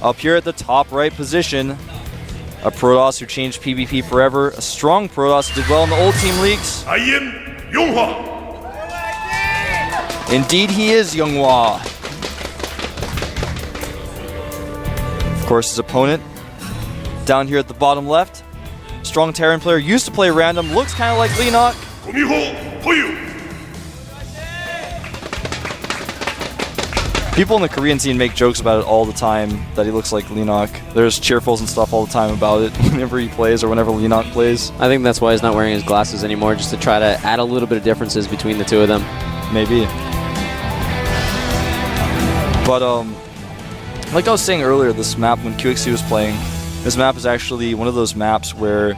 Up here at the top right position, a Protoss who changed PvP forever. A strong Protoss, did well in the old team leagues. I am Yonghwa. Indeed he is, Yonghwa. Of course, his opponent, down here at the bottom left, strong Terran player, used to play random, looks kind of like Leenock. People in the Korean scene make jokes about it all the time, that he looks like Leenock. There's cheerfuls and stuff all the time about it whenever he plays or whenever Leenock plays. I think that's why he's not wearing his glasses anymore, just to try to add a little bit of differences between the two of them. Maybe. But, like I was saying earlier, this map, when QXC was playing, this map is actually one of those maps where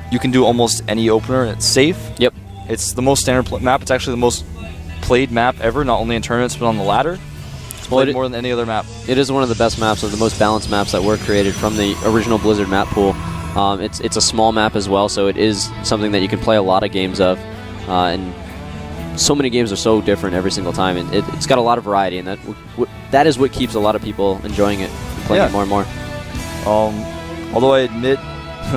you can do almost any opener and it's safe. Yep. It's the most standard map. It's actually the most played map ever, not only in tournaments, but on the ladder. It's played more than any other map. It is one of the best maps, of the most balanced maps that were created from the original Blizzard map pool. It's a small map as well, so it is something that you can play a lot of games of. And so many games are so different every single time, and it's got a lot of variety, and that is what keeps a lot of people enjoying it and playing it more and more. Although I admit,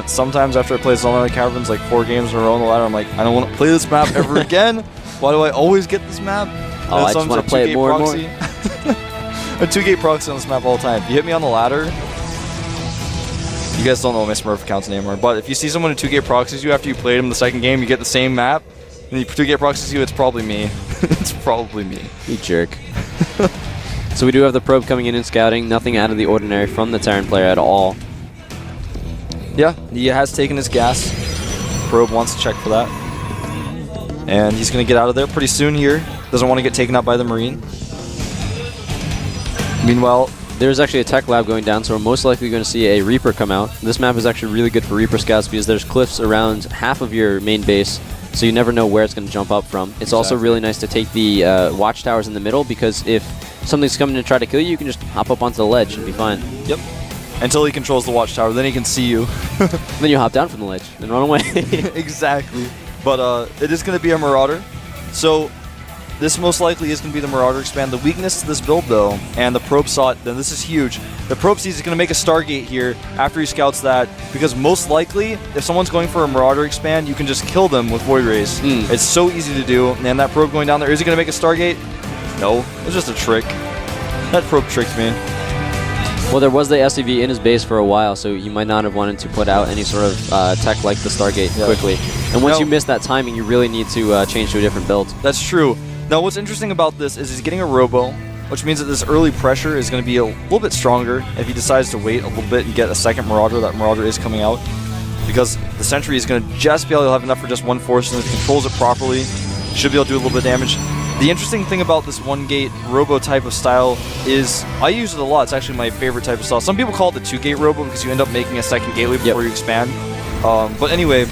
sometimes after I play Zonai Caverns like 4 games in a row on the ladder, I'm like, I don't want to play this map ever again. Why do I always get this map? Oh, I just want to play it more proxy. and more. A 2-gate proxy on this map all the time. If you hit me on the ladder, you guys don't know what my Smurf account's anymore, but if you see someone who 2-gate proxies you after you played him the second game, you get the same map, and you 2-gate proxies you, it's probably me. It's probably me. You jerk. So we do have the probe coming in and scouting. Nothing out of the ordinary from the Terran player at all. Yeah, he has taken his gas. Probe wants to check for that. And he's going to get out of there pretty soon here. Doesn't want to get taken out by the Marine. Meanwhile, there's actually a tech lab going down, so we're most likely going to see a Reaper come out. This map is actually really good for Reaper scouts because there's cliffs around half of your main base, so you never know where it's going to jump up from. It's also really nice to take the watchtowers in the middle, because if something's coming to try to kill you, you can just hop up onto the ledge and be fine. Yep. Until he controls the watchtower, then he can see you. Then you hop down from the ledge and run away. Exactly. But it is going to be a Marauder. So this most likely is going to be the Marauder expand. The weakness to this build, though, and the Probe saw it, then this is huge. The Probe sees he's going to make a Stargate here after he scouts that, because most likely, if someone's going for a Marauder expand, you can just kill them with Void Rays. It's so easy to do, and that Probe going down there, is he going to make a Stargate? No, it's just a trick. That Probe tricked me. Well, there was the SCV in his base for a while, so you might not have wanted to put out any sort of tech like the Stargate quickly. And once you miss that timing, you really need to change to a different build. That's true. Now, what's interesting about this is he's getting a Robo, which means that this early pressure is going to be a little bit stronger if he decides to wait a little bit and get a second Marauder. That Marauder is coming out, because the Sentry is going to just be able to have enough for just one force, and if he controls it properly, should be able to do a little bit of damage. The interesting thing about this 1-gate Robo type of style is, I use it a lot, it's actually my favorite type of style. Some people call it the 2-gate Robo because you end up making a second gateway before you expand. But anyway,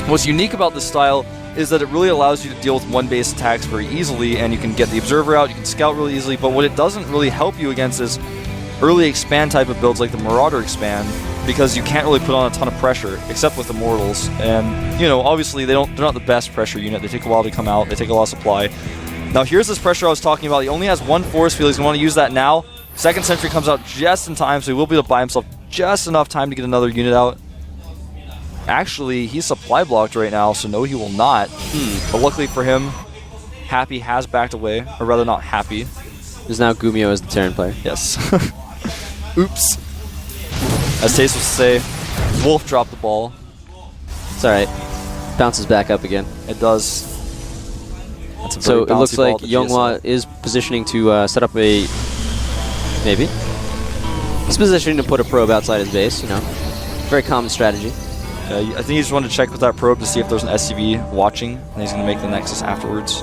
what's unique about this style is that it really allows you to deal with 1-base attacks very easily, and you can get the Observer out, you can scout really easily, but what it doesn't really help you against is early expand type of builds like the Marauder expand, because you can't really put on a ton of pressure, except with Immortals. And, you know, obviously they're not the best pressure unit. They take a while to come out. They take a lot of supply. Now here's this pressure I was talking about. He only has one force field. He's going to want to use that now. Second Sentry comes out just in time, so he will be able to buy himself just enough time to get another unit out. Actually, he's supply blocked right now, so no, he will not. But luckily for him, Happy has backed away, or rather not Happy. There's now Gumio as the Terran player. Yes. Oops. As Taste would say, Wolf dropped the ball. It's alright. Bounces back up again. It does. That's a so very it looks like Yonghwa Yonghwa is positioning to set up a... Maybe? He's positioning to put a probe outside his base, you know. Very common strategy. I think he just wanted to check with that probe to see if there's an SCV watching, and he's going to make the Nexus afterwards.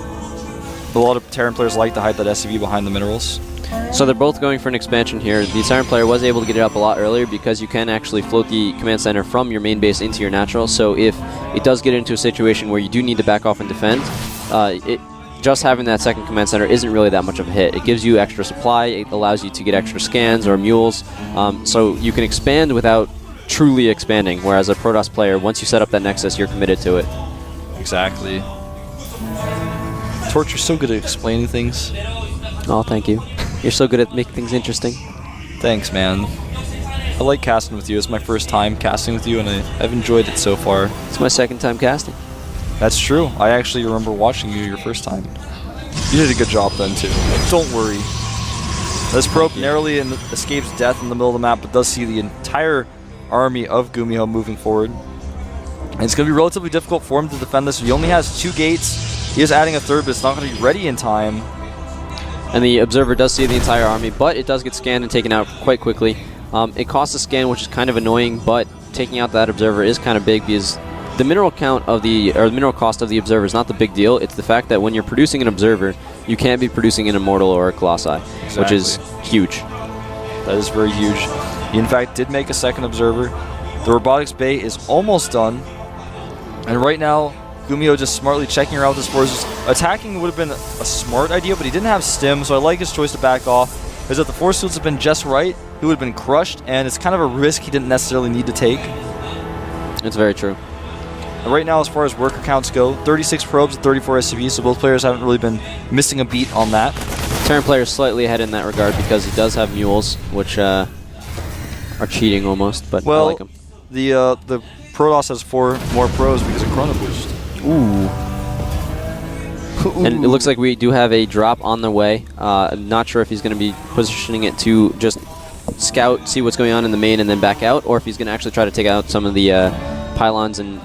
But a lot of Terran players like to hide that SCV behind the minerals. So they're both going for an expansion here. The Terran player was able to get it up a lot earlier because you can actually float the command center from your main base into your natural. So if it does get into a situation where you do need to back off and defend, just having that second command center isn't really that much of a hit. It gives you extra supply. It allows you to get extra scans or mules. So you can expand without truly expanding, whereas a Protoss player, once you set up that Nexus, you're committed to it. Exactly. Torch, you're so good at explaining things. Oh, thank you. You're so good at making things interesting. Thanks, man. I like casting with you. It's my first time casting with you, and I've enjoyed it so far. It's my second time casting. That's true. I actually remember watching you your first time. You did a good job then, too. Don't worry. This probe narrowly escapes death in the middle of the map, but does see the entire army of Gumiho moving forward. And it's going to be relatively difficult for him to defend this. He only has 2 gates. He is adding a third, but it's not going to be ready in time. And the Observer does see the entire army, but it does get scanned and taken out quite quickly. It costs a scan, which is kind of annoying, but taking out that Observer is kind of big because the mineral count of the mineral cost of the Observer is not the big deal. It's the fact that when you're producing an Observer, you can't be producing an Immortal or a Colossi, exactly. Which is huge. That is very huge. He, in fact, did make a second Observer. The Robotics Bay is almost done. And right now, Gumiho just smartly checking around with his forces. Attacking would have been a smart idea, but he didn't have stim, so I like his choice to back off. Because if the force fields have been just right, he would have been crushed, and it's kind of a risk he didn't necessarily need to take. It's very true. And right now, as far as worker counts go, 36 probes and 34 SCVs, so both players haven't really been missing a beat on that. Terran player is slightly ahead in that regard because he does have mules, which are cheating almost, but well, I like them. The Protoss has 4 more pros because of Chrono Boost. Ooh. And it looks like we do have a drop on the way. I'm not sure if he's going to be positioning it to just scout, see what's going on in the main, and then back out, or if he's going to actually try to take out some of the pylons and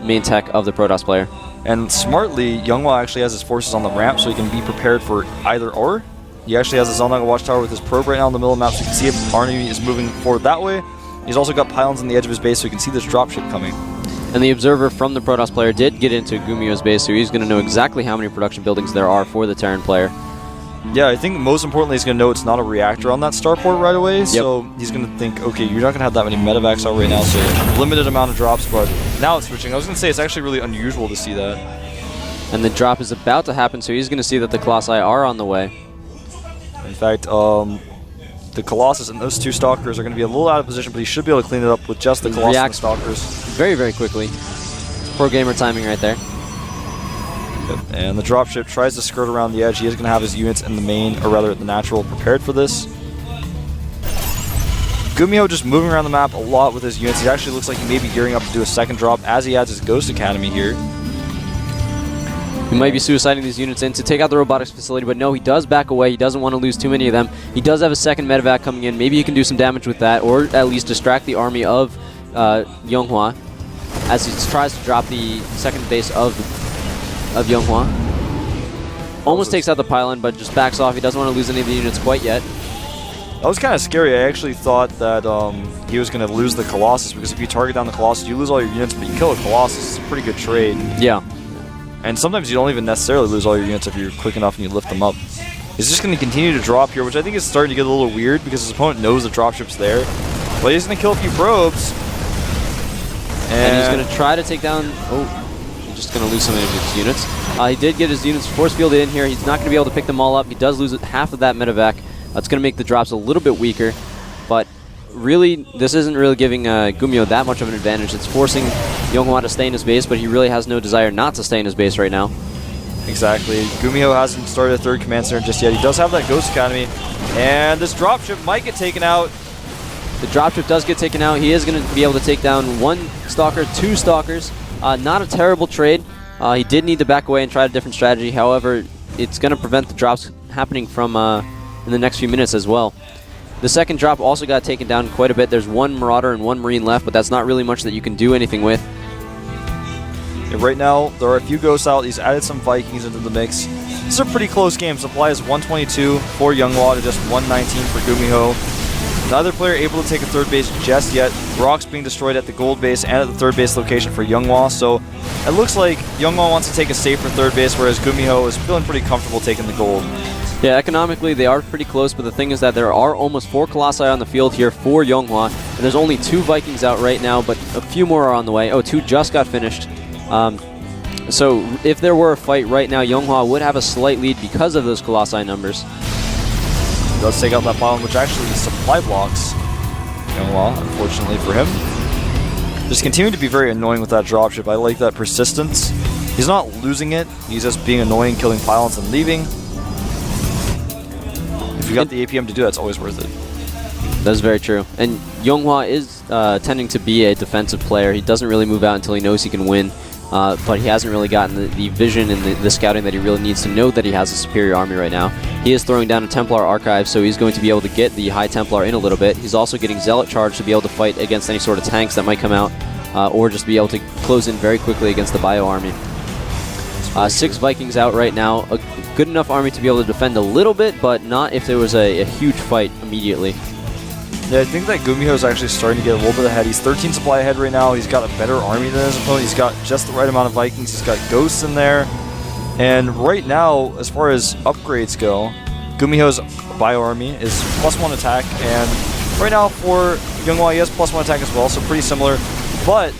main tech of the Protoss player. And smartly, Younghwa actually has his forces on the ramp, so he can be prepared for either or. He actually has a Zelnaga watchtower with his probe right now in the middle of the map, so you can see if Arnie is moving forward that way. He's also got pylons on the edge of his base, so you can see this dropship coming. And the Observer from the Protoss player did get into Gumiho's base, so he's going to know exactly how many production buildings there are for the Terran player. Yeah, I think most importantly, he's going to know it's not a reactor on that starport right away, so he's going to think, okay, you're not going to have that many medevacs out right now, so limited amount of drops, but now it's switching. I was going to say, it's actually really unusual to see that. And the drop is about to happen, so he's going to see that the Colossi are on the way. In fact, the Colossus and those 2 Stalkers are going to be a little out of position, but he should be able to clean it up with just the Colossus and the Stalkers. Very, very quickly. Pro gamer timing right there. And the dropship tries to skirt around the edge. He is going to have his units in the main, or rather the natural, prepared for this. Gumiho just moving around the map a lot with his units. He actually looks like he may be gearing up to do a second drop as he adds his Ghost Academy here. He might be suiciding these units in to take out the robotics facility, but no, he does back away. He doesn't want to lose too many of them. He does have a second medevac coming in. Maybe he can do some damage with that, or at least distract the army of Younghwa as he tries to drop the second base of Younghwa. Almost takes out the pylon, but just backs off. He doesn't want to lose any of the units quite yet. That was kind of scary. I actually thought that he was going to lose the Colossus, because if you target down the Colossus, you lose all your units, but you kill a Colossus. It's a pretty good trade. Yeah. And sometimes you don't even necessarily lose all your units if you're quick enough and you lift them up. He's just going to continue to drop here, which I think is starting to get a little weird because his opponent knows the dropship's there. But he's going to kill a few probes. And he's going to try to take down... Oh, he's just going to lose some of his units. He did get his units force fielded in here. He's not going to be able to pick them all up. He does lose half of that medevac. That's going to make the drops a little bit weaker. But really, this isn't really giving Gumiho that much of an advantage. It's forcing Younghwa to stay in his base, but he really has no desire not to stay in his base right now. Exactly. Gumiho hasn't started a third command center just yet. He does have that Ghost Academy. And this dropship might get taken out. The dropship does get taken out. He is going to be able to take down 1 Stalker, 2 Stalkers. Not a terrible trade. He did need to back away and try a different strategy. However, it's going to prevent the drops happening from in the next few minutes as well. The second drop also got taken down quite a bit. There's 1 Marauder and 1 Marine left, but that's not really much that you can do anything with. Yeah, right now, there are a few ghosts out. He's added some Vikings into the mix. This is a pretty close game. Supply is 122 for Younghwa to just 119 for Gumiho. Neither player able to take a third base just yet. Rocks being destroyed at the gold base and at the third base location for Younghwa. So it looks like Younghwa wants to take a safer third base, whereas Gumiho is feeling pretty comfortable taking the gold. Yeah, economically they are pretty close, but the thing is that there are almost 4 Colossi on the field here for Younghwa, and there's only 2 Vikings out right now, but a few more are on the way. Oh, 2 just got finished. So if there were a fight right now, Younghwa would have a slight lead because of those Colossi numbers. He does take out that pylon, which actually supply blocks Younghwa, unfortunately for him. Just continuing to be very annoying with that dropship. I like that persistence. He's not losing it. He's just being annoying, killing pylons and leaving. If you got the APM to do that, it's always worth it. That's very true. And Yonghwa is tending to be a defensive player. He doesn't really move out until he knows he can win, but he hasn't really gotten the vision and the scouting that he really needs to know that he has a superior army right now. He is throwing down a Templar Archive, so he's going to be able to get the High Templar in a little bit. He's also getting Zealot Charge to be able to fight against any sort of tanks that might come out, or just be able to close in very quickly against the Bio army. 6 Vikings out right now. A good enough army to be able to defend a little bit, but not if there was a huge fight immediately. Yeah, I think that Gumiho is actually starting to get a little bit ahead. He's 13 supply ahead right now. He's got a better army than his opponent. He's got just the right amount of Vikings. He's got Ghosts in there. And right now, as far as upgrades go, Gumiho's Bio army is +1 attack. And right now for Yonghwa, he has +1 attack as well, so pretty similar. But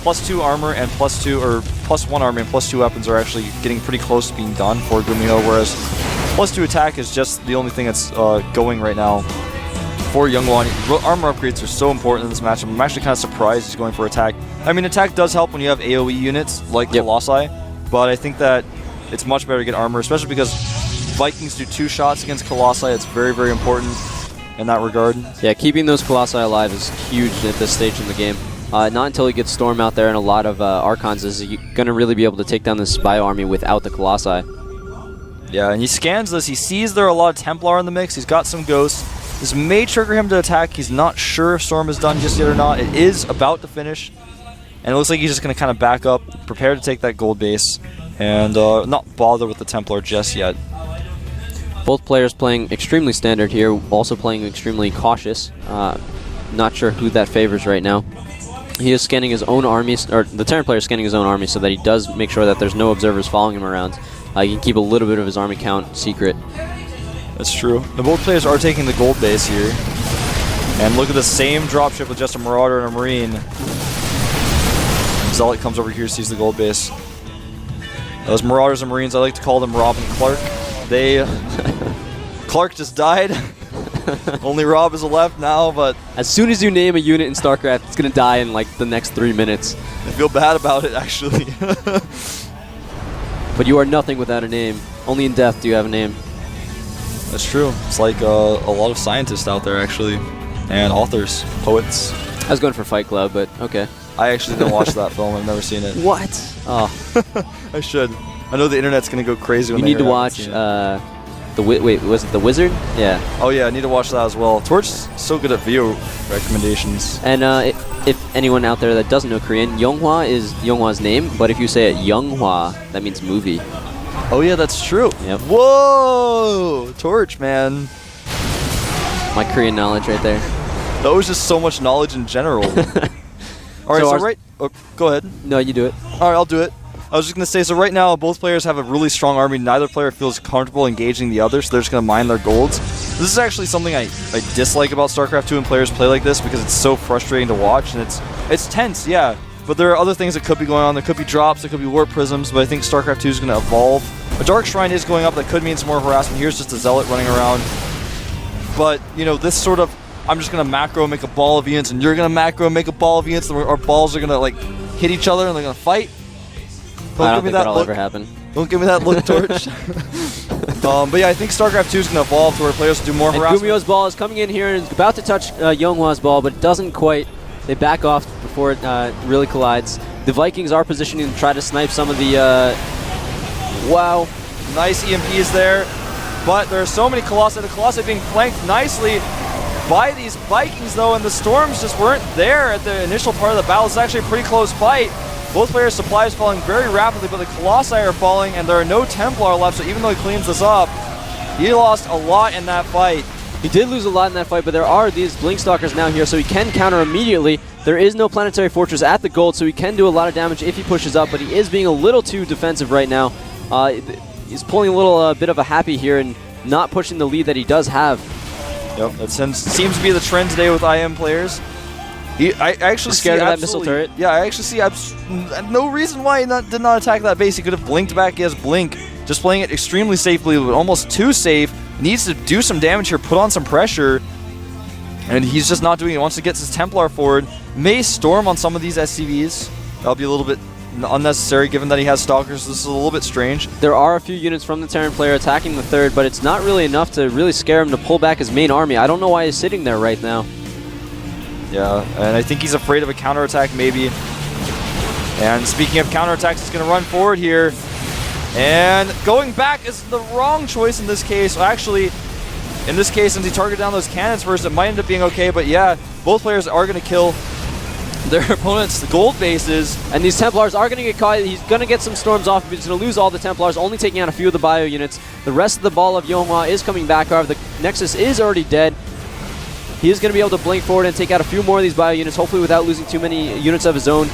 +2 armor and +2, or +1 armor and +2 weapons are actually getting pretty close to being done for Gumiho, whereas +2 attack is just the only thing that's going right now for Yonghwa. Armor upgrades are so important in this matchup. I'm actually kind of surprised he's going for attack. I mean, attack does help when you have AoE units like Colossi, but I think that it's much better to get armor, especially because Vikings do 2 shots against Colossi. It's very, very important in that regard. Yeah, keeping those Colossi alive is huge at this stage in the game. Not until he gets Storm out there and a lot of Archons is he going to really be able to take down this Bio army without the Colossi. Yeah, and he scans this. He sees there are a lot of Templar in the mix. He's got some Ghosts. This may trigger him to attack. He's not sure if Storm is done just yet or not. It is about to finish. And it looks like he's just going to kind of back up, prepare to take that gold base, and not bother with the Templar just yet. Both players playing extremely standard here, also playing extremely cautious. Not sure who that favors right now. He is scanning his own army, or the Terran player is scanning his own army so that he does make sure that there's no observers following him around. He can keep a little bit of his army count secret. That's true. The both players are taking the gold base here. And look at the same dropship with just a Marauder and a Marine. Zealot comes over here, sees the gold base. Those Marauders and Marines, I like to call them Rob and Clark. They... Clark just died. Only Rob is left now, but... As soon as you name a unit in StarCraft, it's going to die in like the next 3 minutes. I feel bad about it, actually. But you are nothing without a name. Only in death do you have a name. That's true. It's like a lot of scientists out there, actually. And authors, poets. I was going for Fight Club, but okay. I actually didn't watch that film. I've never seen it. What? Oh. I should. I know the internet's going to go crazy when you need to watch... wait, was it The Wizard? Yeah. Oh yeah, I need to watch that as well. Torch's so good at video recommendations. And if anyone out there that doesn't know Korean, Yonghwa is Yonghwa's name, but if you say it Yonghwa, that means movie. Oh yeah, that's true. Yep. Whoa! Torch, man. My Korean knowledge right there. That was just so much knowledge in general. Alright, so right... Oh, go ahead. No, you do it. Alright, I'll do it. I was just going to say, so right now, both players have a really strong army. Neither player feels comfortable engaging the other, so they're just going to mine their golds. This is actually something I dislike about StarCraft 2 when players play like this, because it's so frustrating to watch, and it's tense, yeah. But there are other things that could be going on. There could be drops, there could be warp prisms, but I think StarCraft 2 is going to evolve. A Dark Shrine is going up. That could mean some more harassment. Here's just a Zealot running around. But, you know, this sort of, I'm just going to macro make a ball of units, and you're going to macro make a ball of units, and our balls are going to, like, hit each other, and they're going to fight. I don't think that'll ever happen. Don't give me that look, Torch. But yeah, I think StarCraft 2 is going to evolve to where players do more harassment. Gumiho's ball is coming in here and is about to touch Yonghwa's ball, but it doesn't quite. They back off before it really collides. The Vikings are positioning to try to snipe some of the... wow. Nice EMPs there. But there are so many Colossi. The Colossi being flanked nicely by these Vikings, though, and the Storms just weren't there at the initial part of the battle. It's actually a pretty close fight. Both players' supplies falling very rapidly, but the Colossi are falling, and there are no Templar left, so even though he cleans this up, he lost a lot in that fight. He did lose a lot in that fight, but there are these Blinkstalkers now here, so he can counter immediately. There is no Planetary Fortress at the gold, so he can do a lot of damage if he pushes up, but he is being a little too defensive right now. He's pulling a little bit of a happy here and not pushing the lead that he does have. Yep, that seems to be the trend today with IM players. I actually scared of that missile turret. Yeah, I actually see no reason why he did not attack that base. He could have blinked back. He has blink, just playing it extremely safely, but almost too safe. Needs to do some damage here, put on some pressure, and he's just not doing it. He wants to get his Templar forward. May Storm on some of these SCVs. That'll be a little bit unnecessary given that he has Stalkers. This is a little bit strange. There are a few units from the Terran player attacking the third, but it's not really enough to really scare him to pull back his main army. I don't know why he's sitting there right now. Yeah, and I think he's afraid of a counterattack maybe. And speaking of counterattacks, he's going to run forward here. And going back is the wrong choice in this case. Well, actually, in this case, since he targeted down those cannons first, it might end up being okay. But yeah, both players are going to kill their opponents' gold bases. And these Templars are going to get caught. He's going to get some storms off, but he's going to lose all the Templars, only taking out a few of the bio units. The rest of the ball of Yonghua is coming back. However, the Nexus is already dead. He is going to be able to blink forward and take out a few more of these bio units, hopefully without losing too many units of his own.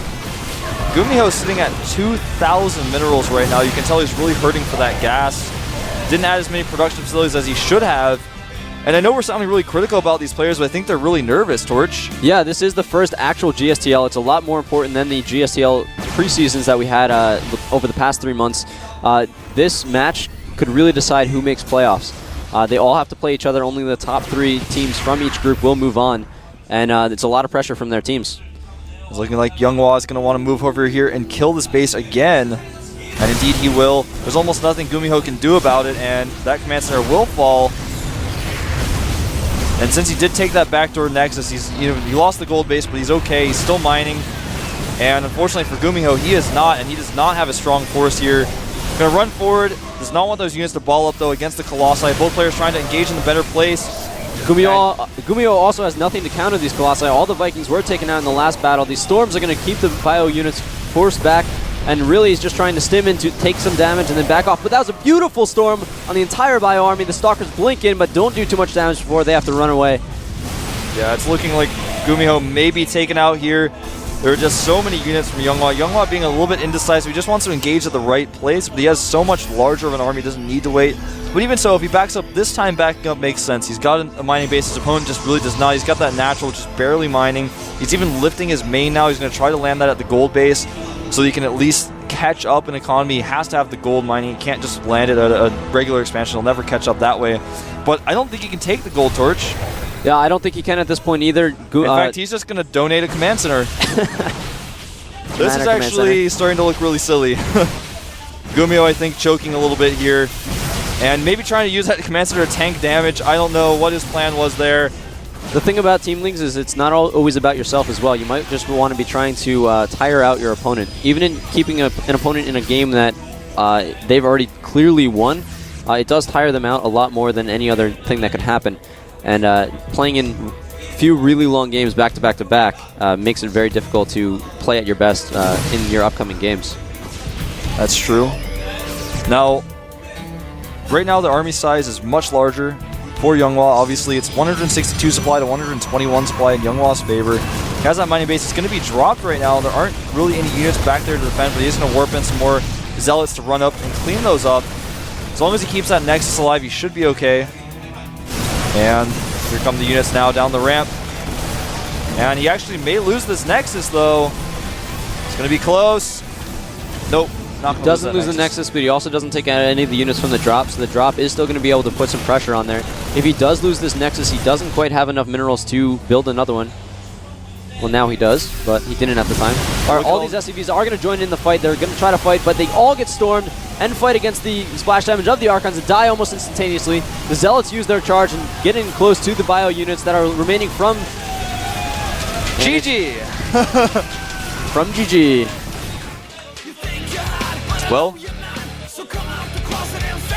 Gumiho is sitting at 2,000 minerals right now. You can tell he's really hurting for that gas. Didn't add as many production facilities as he should have. And I know we're sounding really critical about these players, but I think they're really nervous, Torch. Yeah, this is the first actual GSTL. It's a lot more important than the GSTL preseasons that we had over the past 3 months. This match could really decide who makes playoffs. They all have to play each other. Only the top 3 teams from each group will move on. And it's a lot of pressure from their teams. It's looking like Yonghua is going to want to move over here and kill this base again. And indeed he will. There's almost nothing Gumiho can do about it, and that command center will fall. And since he did take that backdoor Nexus, he lost the gold base, but he's okay. He's still mining. And unfortunately for Gumiho, he is not, and he does not have a strong force here. Going to run forward. Does not want those units to ball up, though, against the Colossi. Both players trying to engage in the better place. Gumiho also has nothing to counter these Colossi. All the Vikings were taken out in the last battle. These Storms are going to keep the bio units forced back, and really he's just trying to stim in to take some damage and then back off. But that was a beautiful Storm on the entire bio army. The Stalkers blink in, but don't do too much damage before they have to run away. Yeah, it's looking like Gumiho may be taken out here. There are just so many units from Yonghua. Yonghua being a little bit indecisive. He just wants to engage at the right place, but he has so much larger of an army, he doesn't need to wait. But even so, if he backs up, this time backing up makes sense. He's got a mining base. His opponent just really does not. He's got that natural, just barely mining. He's even lifting his main now. He's going to try to land that at the gold base so he can at least catch up in economy. He has to have the gold mining. He can't just land it at a regular expansion. He'll never catch up that way. But I don't think he can take the gold torch. Yeah, I don't think he can at this point either. In fact, he's just going to donate a command center. This is actually starting to look really silly. Gumiho, I think, choking a little bit here. And maybe trying to use that command center to tank damage. I don't know what his plan was there. The thing about Team Leagues is it's not always about yourself as well. You might just want to be trying to tire out your opponent. Even in keeping an opponent in a game that they've already clearly won, it does tire them out a lot more than any other thing that could happen. And playing in few really long games back to back to back makes it very difficult to play at your best in your upcoming games. That's true. Now, right now the army size is much larger for Yonghua. Obviously, it's 162 supply to 121 supply in Yonghua's favor. He has that mining base. It's going to be dropped right now. There aren't really any units back there to defend, but he's going to warp in some more Zealots to run up and clean those up. As long as he keeps that Nexus alive, he should be okay. And here come the units now down the ramp. And he actually may lose this Nexus, though. It's going to be close. Nope. Doesn't lose the Nexus, but he also doesn't take out any of the units from the drop, so the drop is still going to be able to put some pressure on there. If he does lose this Nexus, he doesn't quite have enough minerals to build another one. Well, now he does, but he didn't at the time. All these SCVs are going to join in the fight. They're going to try to fight, but they all get stormed and fight against the splash damage of the Archons and die almost instantaneously. The Zealots use their charge and get in close to the bio units that are remaining from GG! From GG. Well,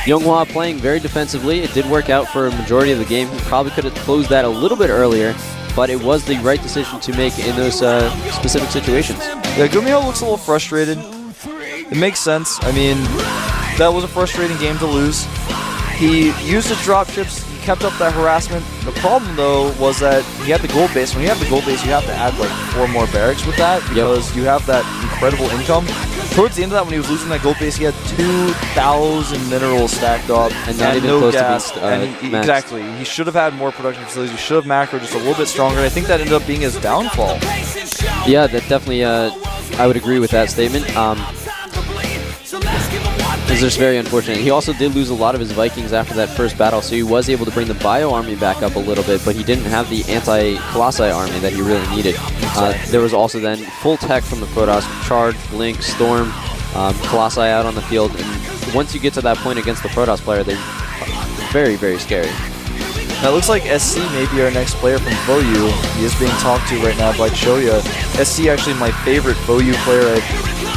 Yonghua playing very defensively. It did work out for a majority of the game. He probably could have closed that a little bit earlier, but it was the right decision to make in those specific situations. Yeah, Gumiho looks a little frustrated. It makes sense. I mean, that was a frustrating game to lose. He used his drop ships. He kept up that harassment. The problem, though, was that he had the gold base. When you have the gold base, you have to add like 4 more barracks with that because you have that incredible income. Towards the end of that, when he was losing that gold base, he had 2,000 minerals stacked up and not even no close gas. to being exactly. He should have had more production facilities. He should have macro just a little bit stronger. And I think that ended up being his downfall. Yeah, that definitely, I would agree with that statement. His It's just very unfortunate. He also did lose a lot of his Vikings after that first battle, so he was able to bring the Bio army back up a little bit, but he didn't have the anti-Colossi army that he really needed. There was also then full tech from the Protoss, Charge, Blink, Storm, Colossi out on the field, and once you get to that point against the Protoss player, they're very, very scary. Now it looks like SC may be our next player from fOu. He is being talked to right now by Choya. SC actually my favorite fOu player.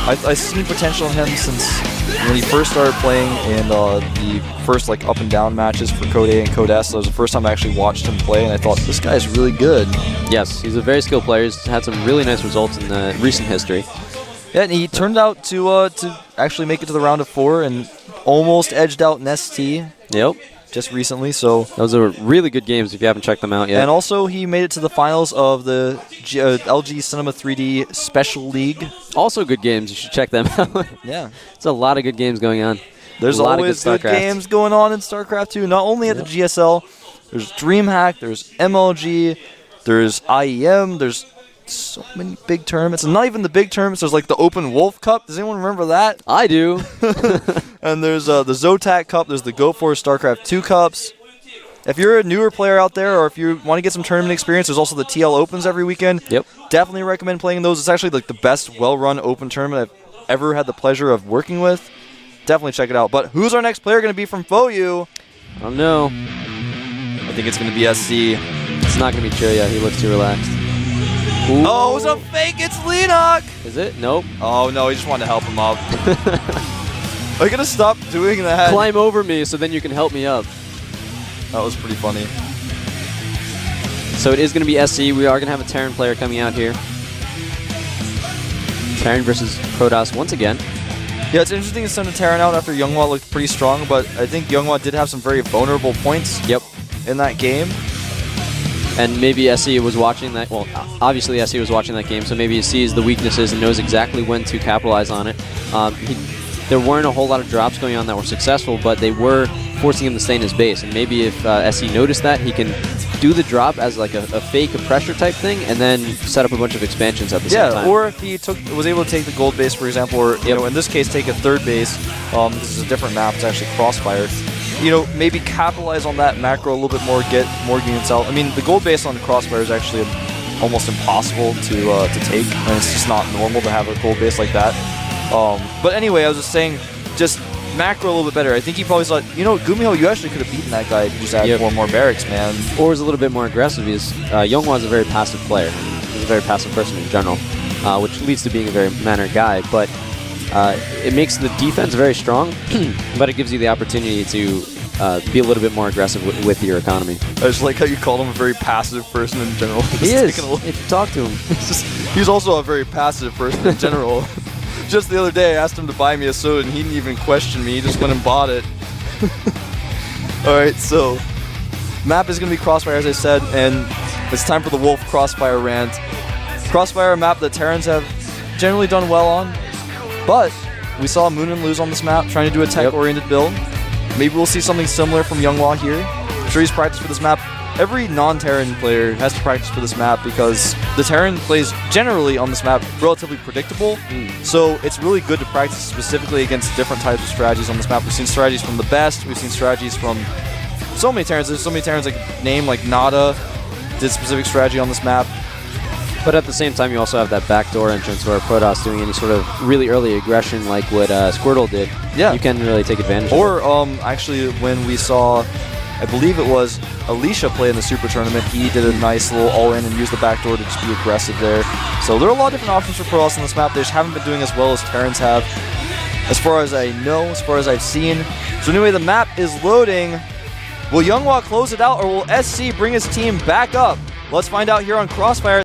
I've seen potential in him since when he first started playing in the first like up and down matches for Code A and Code S. That was the first time I actually watched him play, and I thought this guy's really good. Yes, he's a very skilled player. He's had some really nice results in the recent history. Yeah, and he turned out to actually make it to the round of 4 and almost edged out ST. Yep. Just recently, so those are really good games if you haven't checked them out yet. And also, he made it to the finals of the LG Cinema 3D Special League. Also good games. You should check them out. Yeah. It's a lot of good games going on. There's a lot always of good games going on in StarCraft 2, not only at the GSL. There's DreamHack, there's MLG, there's IEM, there's so many big tournaments. And not even the big tournaments, there's like the Open Wolf Cup. Does anyone remember that? I do. And there's the Zotac Cup, there's the GoForce StarCraft 2 Cups. If you're a newer player out there, or if you want to get some tournament experience, there's also the TL Opens every weekend. Yep. Definitely recommend playing those. It's actually like the best well-run open tournament I've ever had the pleasure of working with. Definitely check it out. But who's our next player going to be from fOu? I don't know. I think it's going to be SC. It's not going to be Choya. He looks too relaxed. Ooh. Oh, it's a fake. It's Leenock. Is it? Nope. Oh, no. He just wanted to help him up. Are you going to stop doing that? Climb over me so then you can help me up. That was pretty funny. So it is going to be SC. We are going to have a Terran player coming out here. Terran versus Protoss once again. Yeah, it's interesting to send a Terran out after Younghwa looked pretty strong, but I think Younghwa did have some very vulnerable points in that game. And maybe SC was watching that. Well, obviously SC was watching that game, so maybe he sees the weaknesses and knows exactly when to capitalize on it. There weren't a whole lot of drops going on that were successful, but they were forcing him to stay in his base. And maybe if SC noticed that, he can do the drop as like a fake pressure type thing, and then set up a bunch of expansions at the same time. Yeah, or if he was able to take the gold base, for example, or you know, in this case, take a third base. This is a different map. It's actually Crossfire. You know, maybe capitalize on that macro a little bit more, get more units out. I mean, the gold base on Crossfire is actually almost impossible to take, and it's just not normal to have a gold base like that. But anyway, I was just saying, just macro a little bit better. I think he probably thought, you know, Gumiho, you actually could have beaten that guy if you just added 4 more barracks, man. Or was a little bit more aggressive. Because Younghwa is a very passive player. He's a very passive person in general, which leads to being a very mannered guy. But it makes the defense very strong, but it gives you the opportunity to be a little bit more aggressive with your economy. I just like how you called him a very passive person in general. He is. If you talk to him. He's also a very passive person in general. Just the other day, I asked him to buy me a soda, and he didn't even question me. He just went and bought it. Alright, so map is going to be Crossfire, as I said, and it's time for the Wolf Crossfire rant. Crossfire, a map that Terrans have generally done well on, but we saw Moonin lose on this map, trying to do a tech-oriented build. Maybe we'll see something similar from Younghwa here. I'm sure he's practiced for this map. Every non-Terran player has to practice for this map because the Terran plays generally on this map relatively predictable. So it's really good to practice specifically against different types of strategies on this map. We've seen strategies from the best. We've seen strategies from so many Terrans. There's so many Terrans like Nada did specific strategy on this map. But at the same time, you also have that backdoor entrance where Protoss doing any sort of really early aggression like what Squirtle did. Yeah. You can really take advantage of it. Or actually when we saw, I believe it was Alicia play in the Super Tournament, he did a nice little all-in and used the backdoor to just be aggressive there. So there are a lot of different options for Protoss on this map. They just haven't been doing as well as Terrans have, as far as I know, as far as I've seen. So anyway, the map is loading. Will Younghwa close it out, or will SC bring his team back up? Let's find out here on Crossfire.